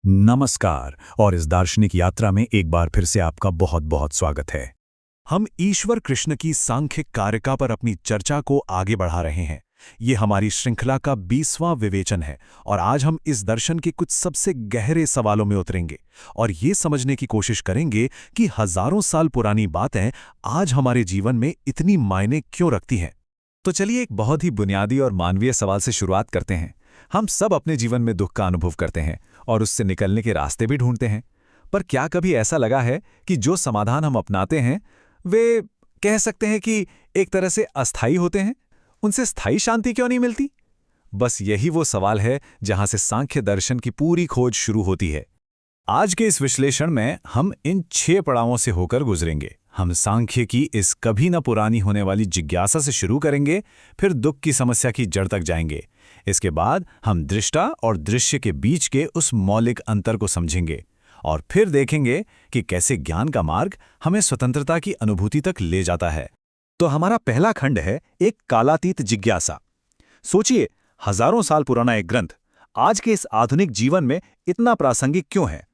नमस्कार। और इस दार्शनिक यात्रा में एक बार फिर से आपका बहुत बहुत स्वागत है। हम ईश्वर कृष्ण की सांख्यिक कारिका पर अपनी चर्चा को आगे बढ़ा रहे हैं। ये हमारी श्रृंखला का 20वां विवेचन है और आज हम इस दर्शन के कुछ सबसे गहरे सवालों में उतरेंगे और ये समझने की कोशिश करेंगे कि हजारों साल पुरानी बातें आज हमारे जीवन में इतनी मायने क्यों रखती हैं। तो चलिए एक बहुत ही बुनियादी और मानवीय सवाल से शुरुआत करते हैं। हम सब अपने जीवन में दुख का अनुभव करते हैं और उससे निकलने के रास्ते भी ढूंढते हैं। पर क्या कभी ऐसा लगा है कि जो समाधान हम अपनाते हैं वे कह सकते हैं कि एक तरह से अस्थायी होते हैं? उनसे स्थायी शांति क्यों नहीं मिलती? बस यही वो सवाल है जहां से सांख्य दर्शन की पूरी खोज शुरू होती है। आज के इस विश्लेषण में हम इन 6 पड़ावों से होकर गुजरेंगे। हम सांख्य की इस कभी न पुरानी होने वाली जिज्ञासा से शुरू करेंगे, फिर दुख की समस्या की जड़ तक जाएंगे। इसके बाद हम दृष्टा और दृश्य के बीच के उस मौलिक अंतर को समझेंगे और फिर देखेंगे कि कैसे ज्ञान का मार्ग हमें स्वतंत्रता की अनुभूति तक ले जाता है। तो हमारा पहला खंड है एक कालातीत जिज्ञासा। सोचिए, हजारों साल पुराना एक ग्रंथ आज के इस आधुनिक जीवन में इतना प्रासंगिक क्यों है?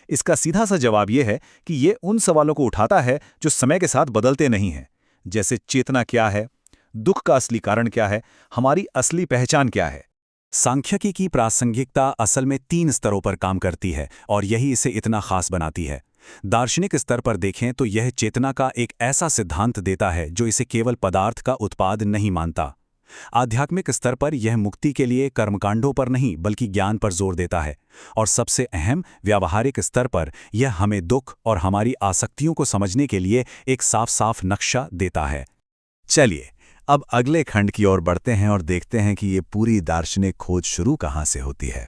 इसका सीधा सा जवाब यह है कि ये उन सवालों को उठाता है जो समय के साथ बदलते नहीं हैं, जैसे चेतना क्या है, दुख का असली कारण क्या है, हमारी असली पहचान क्या है। सांख्यिकी की प्रासंगिकता असल में 3 स्तरों पर काम करती है और यही इसे इतना खास बनाती है। दार्शनिक स्तर पर देखें तो यह चेतना का एक ऐसा सिद्धांत देता है जो इसे केवल पदार्थ का उत्पाद नहीं मानता। आध्यात्मिक स्तर पर यह मुक्ति के लिए कर्मकांडों पर नहीं बल्कि ज्ञान पर जोर देता है और सबसे अहम व्यावहारिक स्तर पर यह हमें दुख और हमारी आसक्तियों को समझने के लिए एक साफ साफ नक्शा देता है। चलिए अब अगले खंड की ओर बढ़ते हैं और देखते हैं कि ये पूरी दार्शनिक खोज शुरू कहाँ से होती है।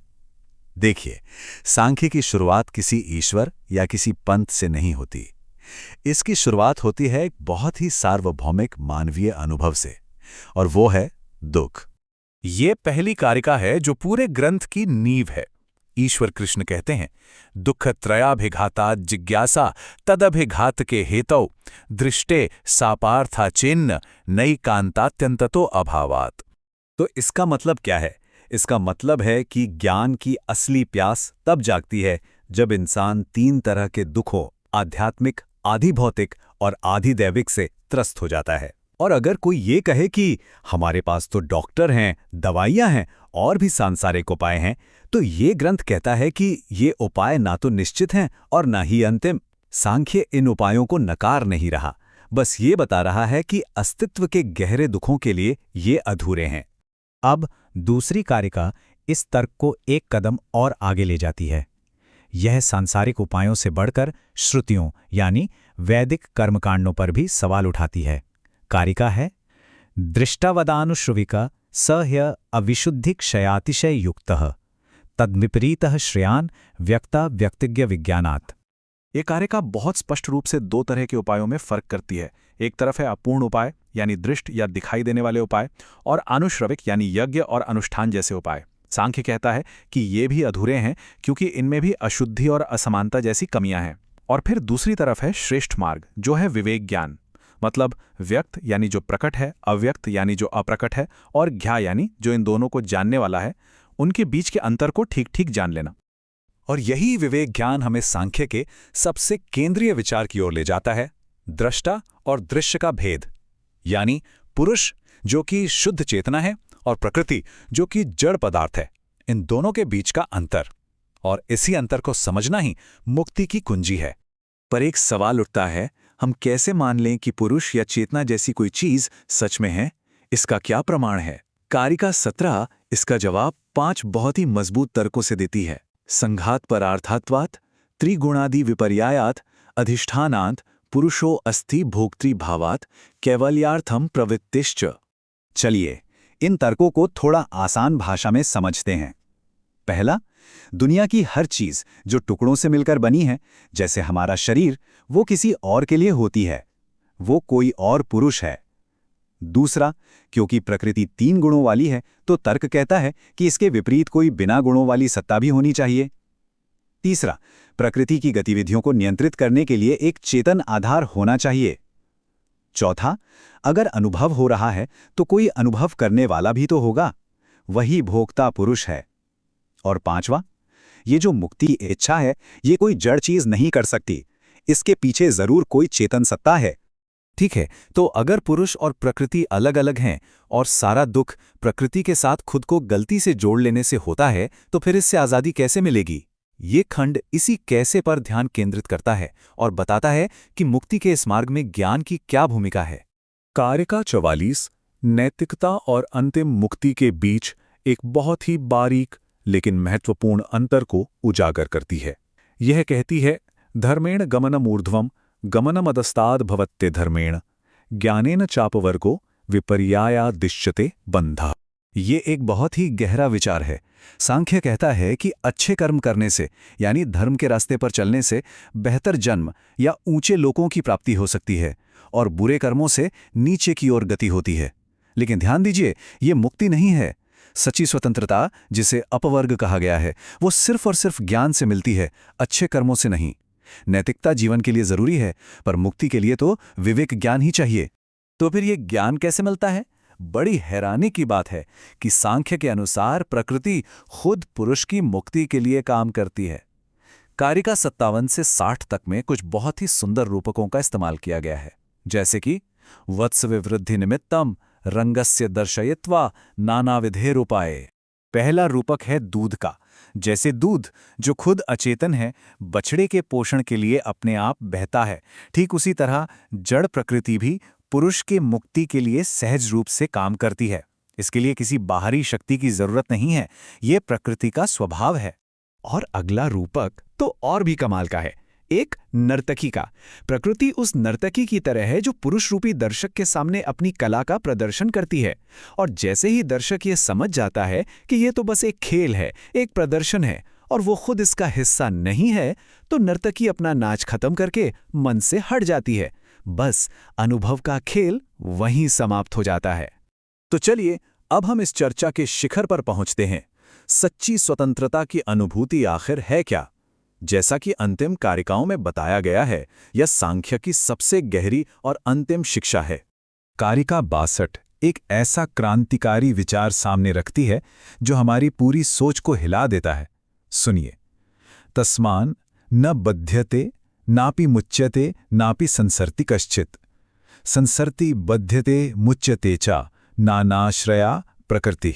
देखिए, सांख्य की शुरुआत किसी ईश्वर या किसी पंथ से नहीं होती। इसकी शुरुआत होती है एक बहुत ही सार्वभौमिक मानवीय अनुभव से, और वो है दुख। ये पहली कारिका है जो पूरे ग्रंथ की नींव है। ईश्वर कृष्ण कहते हैं, दुख त्रयाभिघाता जिज्ञासा तदभिघात के हेतौ दृष्टे सापार्था चिन्ह नई कांतात्यंततो अभावात। तो इसका मतलब क्या है? इसका मतलब है कि ज्ञान की असली प्यास तब जागती है जब इंसान 3 तरह के दुखों, आध्यात्मिक, आधि भौतिक और आधि दैविक से त्रस्त हो जाता है। और अगर कोई ये कहे कि हमारे पास तो डॉक्टर हैं, दवाइयां हैं और भी सांसारिक उपाय हैं, तो ये ग्रंथ कहता है कि ये उपाय ना तो निश्चित हैं और ना ही अंतिम। सांख्य इन उपायों को नकार नहीं रहा, बस ये बता रहा है कि अस्तित्व के गहरे दुखों के लिए ये अधूरे हैं। अब दूसरी कारिका इस तर्क को एक कदम और आगे ले जाती है। यह सांसारिक उपायों से बढ़कर श्रुतियों यानी वैदिक कर्मकांडों पर भी सवाल उठाती है। कारिका है दृष्टावदानुश्रविका स ह्य अविशुद्धिक्षयातिशय युक्तः तद्विपरीतः श्रेयान व्यक्ता व्यक्तिज्ञ विज्ञानात्। ये कारिका बहुत स्पष्ट रूप से 2 तरह के उपायों में फर्क करती है। एक तरफ है अपूर्ण उपाय यानी दृष्ट या दिखाई देने वाले उपाय, और अनुश्रविक यानी यज्ञ और अनुष्ठान जैसे उपाय। सांख्य कहता है कि ये भी अधूरे हैं क्योंकि इनमें भी अशुद्धि और असमानता जैसी कमियां हैं। और फिर दूसरी तरफ है श्रेष्ठ मार्ग, जो है विवेक ज्ञान, मतलब व्यक्त यानी जो प्रकट है, अव्यक्त यानी जो अप्रकट है, और ज्ञा यानी जो इन दोनों को जानने वाला है, उनके बीच के अंतर को ठीक ठीक जान लेना। और यही विवेक ज्ञान हमें सांख्य के सबसे केंद्रीय विचार की ओर ले जाता है, दृष्टा और दृश्य का भेद, यानी पुरुष जो कि शुद्ध चेतना है और प्रकृति जो कि जड़ पदार्थ है, इन दोनों के बीच का अंतर। और इसी अंतर को समझना ही मुक्ति की कुंजी है। पर एक सवाल उठता है, हम कैसे मान लें कि पुरुष या चेतना जैसी कोई चीज सच में है? इसका क्या प्रमाण है? कारिका 17 इसका जवाब 5 बहुत ही मजबूत तर्कों से देती है। संघात परार्थात्वात्, त्रिगुणादि विपर्यायात्, अधिष्ठानांत, पुरुषो अस्ति भोक्तृ भावात्, कैवल्यार्थम प्रवृत्तिश्च। चलिए इन तर्कों को थोड़ा आसान भाषा में समझते हैं। पहला, दुनिया की हर चीज जो टुकड़ों से मिलकर बनी है, जैसे हमारा शरीर, वो किसी और के लिए होती है, वो कोई और पुरुष है। दूसरा, क्योंकि प्रकृति 3 गुणों वाली है तो तर्क कहता है कि इसके विपरीत कोई बिना गुणों वाली सत्ता भी होनी चाहिए। तीसरा, प्रकृति की गतिविधियों को नियंत्रित करने के लिए एक चेतन आधार होना चाहिए। चौथा, अगर अनुभव हो रहा है तो कोई अनुभव करने वाला भी तो होगा, वही भोक्ता पुरुष है। और पांचवा, ये जो मुक्ति की इच्छा है, ये कोई जड़ चीज नहीं कर सकती। इसके पीछे जरूर कोई चेतन सत्ता है। ठीक है, तो अगर पुरुष और प्रकृति अलग अलग हैं और सारा दुख प्रकृति के साथ खुद को गलती से जोड़ लेने से होता है, तो फिर इससे आज़ादी कैसे मिलेगी? ये खंड इसी कैसे पर ध्यान केंद्रित करता है और बताता है कि मुक्ति के इस मार्ग में ज्ञान की क्या भूमिका है। कारिका 44 नैतिकता और अंतिम मुक्ति के बीच एक बहुत ही बारीक लेकिन महत्वपूर्ण अंतर को उजागर करती है। यह कहती है, धर्मेण गमनमूर्ध्वम गमनमदस्ताद् भवत्ते धर्मेण ज्ञानेन चापवर्गो विपर्यायादिश्यते बंधा। ये एक बहुत ही गहरा विचार है। सांख्य कहता है कि अच्छे कर्म करने से, यानी धर्म के रास्ते पर चलने से बेहतर जन्म या ऊंचे लोकों की प्राप्ति हो सकती है और बुरे कर्मों से नीचे की ओर गति होती है। लेकिन ध्यान दीजिए, ये मुक्ति नहीं है। सच्ची स्वतंत्रता, जिसे अपवर्ग कहा गया है, वो सिर्फ और सिर्फ ज्ञान से मिलती है, अच्छे कर्मों से नहीं। नैतिकता जीवन के लिए जरूरी है, पर मुक्ति के लिए तो विवेक ज्ञान ही चाहिए। तो फिर ये ज्ञान कैसे मिलता है? बड़ी हैरानी की बात है कि सांख्य के अनुसार प्रकृति खुद पुरुष की मुक्ति के लिए काम करती है। कारिका 57 से 60 तक में कुछ बहुत ही सुंदर रूपकों का इस्तेमाल किया गया है, जैसे कि वत्स विवृद्धि निमित्तम रंगस्य दर्शयित्वा नानाविधेरुपाये। पहला रूपक है दूध का। जैसे दूध जो खुद अचेतन है, बछड़े के पोषण के लिए अपने आप बहता है, ठीक उसी तरह जड़ प्रकृति भी पुरुष के मुक्ति के लिए सहज रूप से काम करती है। इसके लिए किसी बाहरी शक्ति की जरूरत नहीं है, ये प्रकृति का स्वभाव है। और अगला रूपक तो और भी कमाल का है, एक नर्तकी का। प्रकृति उस नर्तकी की तरह है जो पुरुष रूपी दर्शक के सामने अपनी कला का प्रदर्शन करती है, और जैसे ही दर्शक ये समझ जाता है कि ये तो बस एक खेल है, एक प्रदर्शन है, और वो खुद इसका हिस्सा नहीं है, तो नर्तकी अपना नाच खत्म करके मन से हट जाती है। बस अनुभव का खेल वहीं समाप्त हो जाता है। तो चलिए अब हम इस चर्चा के शिखर पर पहुंचते हैं। सच्ची स्वतंत्रता की अनुभूति आखिर है क्या? जैसा कि अंतिम कारिकाओं में बताया गया है, यह सांख्य की सबसे गहरी और अंतिम शिक्षा है। कारिका 62 एक ऐसा क्रांतिकारी विचार सामने रखती है जो हमारी पूरी सोच को हिला देता है। सुनिए, तस्मान न बध्यते नापि मुच्यते नापि संसरति कश्चित् संसरति बध्यते मुच्यते च नानाश्रया प्रकृति।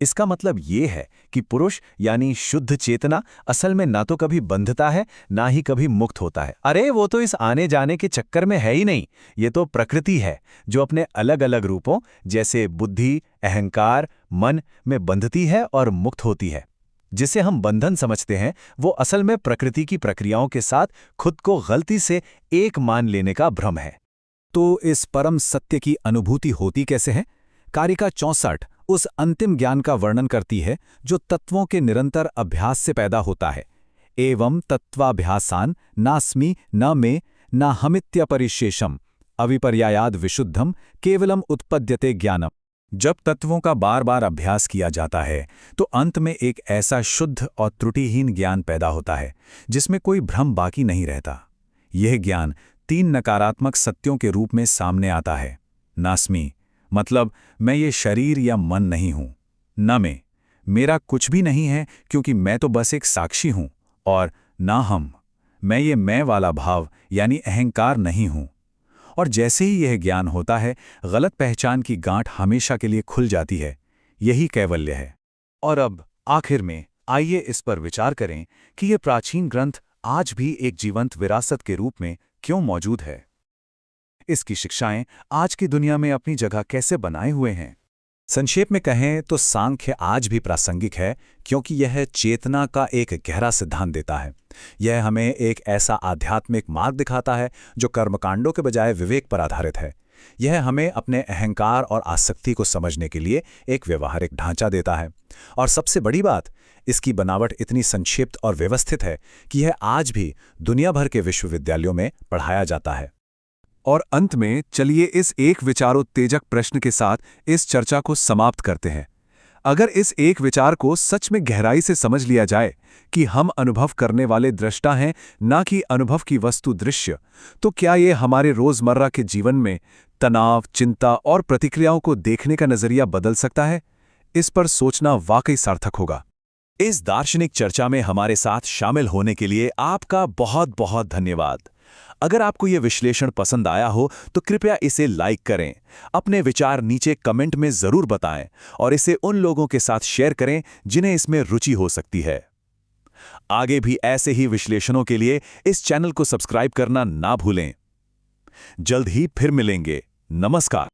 इसका मतलब ये है कि पुरुष यानी शुद्ध चेतना असल में ना तो कभी बंधता है, ना ही कभी मुक्त होता है। अरे वो तो इस आने जाने के चक्कर में है ही नहीं, ये तो प्रकृति है जो अपने अलग अलग रूपों जैसे बुद्धि, अहंकार, मन में बंधती है और मुक्त होती है। जिसे हम बंधन समझते हैं, वो असल में प्रकृति की प्रक्रियाओं के साथ खुद को गलती से एक मान लेने का भ्रम है। तो इस परम सत्य की अनुभूति होती कैसे है? कारिका 64 उस अंतिम ज्ञान का वर्णन करती है जो तत्वों के निरंतर अभ्यास से पैदा होता है। एवं तत्वाभ्यासान नास्मि न मे न हमित्यपरिशेषम अविपर्यायाद विशुद्धम केवलम उत्पद्यते ज्ञानम। जब तत्वों का बार बार अभ्यास किया जाता है तो अंत में एक ऐसा शुद्ध और त्रुटिहीन ज्ञान पैदा होता है जिसमें कोई भ्रम बाकी नहीं रहता। यह ज्ञान 3 नकारात्मक सत्यों के रूप में सामने आता है। नास्मि मतलब मैं ये शरीर या मन नहीं हूं, न मैं मेरा कुछ भी नहीं है क्योंकि मैं तो बस एक साक्षी हूं, और ना हम मैं ये मैं वाला भाव यानी अहंकार नहीं हूं। और जैसे ही यह ज्ञान होता है, गलत पहचान की गांठ हमेशा के लिए खुल जाती है। यही कैवल्य है। और अब आखिर में आइए इस पर विचार करें कि ये प्राचीन ग्रंथ आज भी एक जीवंत विरासत के रूप में क्यों मौजूद है। इसकी शिक्षाएं आज की दुनिया में अपनी जगह कैसे बनाए हुए हैं। संक्षेप में कहें तो सांख्य आज भी प्रासंगिक है क्योंकि यह चेतना का एक गहरा सिद्धांत देता है। यह हमें एक ऐसा आध्यात्मिक मार्ग दिखाता है जो कर्मकांडों के बजाय विवेक पर आधारित है। यह हमें अपने अहंकार और आसक्ति को समझने के लिए एक व्यवहारिक ढांचा देता है। और सबसे बड़ी बात, इसकी बनावट इतनी संक्षिप्त और व्यवस्थित है कि यह आज भी दुनिया भर के विश्वविद्यालयों में पढ़ाया जाता है। और अंत में चलिए इस एक विचारोत्तेजक प्रश्न के साथ इस चर्चा को समाप्त करते हैं। अगर इस एक विचार को सच में गहराई से समझ लिया जाए कि हम अनुभव करने वाले दृष्टा हैं, ना कि अनुभव की वस्तु दृश्य, तो क्या ये हमारे रोजमर्रा के जीवन में तनाव, चिंता और प्रतिक्रियाओं को देखने का नजरिया बदल सकता है? इस पर सोचना वाकई सार्थक होगा। इस दार्शनिक चर्चा में हमारे साथ शामिल होने के लिए आपका बहुत बहुत धन्यवाद। अगर आपको यह विश्लेषण पसंद आया हो तो कृपया इसे लाइक करें, अपने विचार नीचे कमेंट में जरूर बताएं और इसे उन लोगों के साथ शेयर करें जिन्हें इसमें रुचि हो सकती है। आगे भी ऐसे ही विश्लेषणों के लिए इस चैनल को सब्सक्राइब करना ना भूलें। जल्द ही फिर मिलेंगे। नमस्कार।